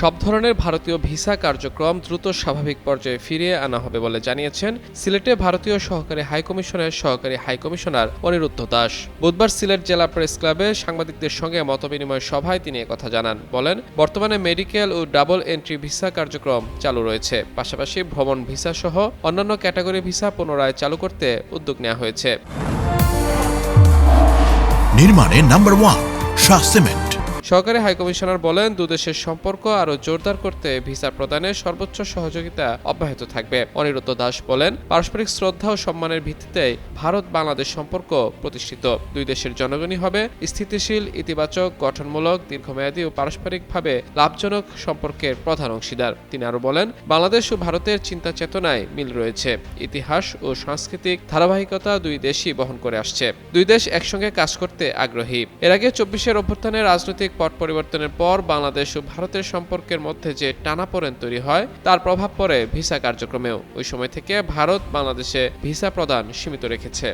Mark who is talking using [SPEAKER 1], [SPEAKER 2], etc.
[SPEAKER 1] সব ধরনের ভারতীয় ভিসা কার্যক্রম দ্রুত স্বাভাবিক পর্যায়ে ফিরিয়ে আনা হবে বলে জানিয়েছেন সিলেটে ভারতীয় সহকারী হাইকমিশনের সহকারী হাইকমিশনার অনিরুদ্ধ দাস। বুধবার সিলেট জেলা প্রেস ক্লাবে সাংবাদিকদের সঙ্গে মতবিনিময় সভায় তিনি একথা জানান। বলেন, বর্তমানে medical O double entry visa কার্যক্রম চালু রয়েছে, পাশাপাশি ভ্রমণ ভিসা সহ অন্যান্য ক্যাটাগরি ভিসা পুনরায় চালু করতে উদ্যোগ নেওয়া হয়েছে।
[SPEAKER 2] নির্মাণে নাম্বার 1 শাহ সিমেন্ট।
[SPEAKER 1] সহকারী হাইকমিশনার বলেন, দুদেশের সম্পর্ক আরও জোরদার করতে ভিসা প্রদানে সর্বোচ্চ সহযোগিতা অব্যাহত থাকবে। অনিরুদ্ধ দাস বলেন, পারস্পরিক শ্রদ্ধা ও সম্মানের ভিত্তিতে ভারত বাংলাদেশ সম্পর্ক প্রতিষ্ঠিত। দুই দেশের জনগণই হবে স্থিতিশীল, ইতিবাচক, গঠনমূলক, দীর্ঘমেয়াদী ও পারস্পরিকভাবে লাভজনক সম্পর্কের প্রধান অংশীদার। তিনি আরও বলেন, বাংলাদেশ ও ভারতের চিন্তা চেতনায় মিল রয়েছে। ইতিহাস ও সাংস্কৃতিক ধারাবাহিকতা দুই দেশই বহন করে আসছে। দুই দেশ একসঙ্গে কাজ করতে আগ্রহী। এর আগে 24-এর অভ্যুত্থানে রাজনৈতিক পট পরিবর্তনের পর বাংলাদেশ ও ভারতের সম্পর্কের মধ্যে যে টানাপোড়েন তৈরি হয় তার প্রভাব পড়ে ভিসা কার্যক্রমেও। ওই সময় থেকে ভারত বাংলাদেশে ভিসা প্রদান সীমিত রেখেছে।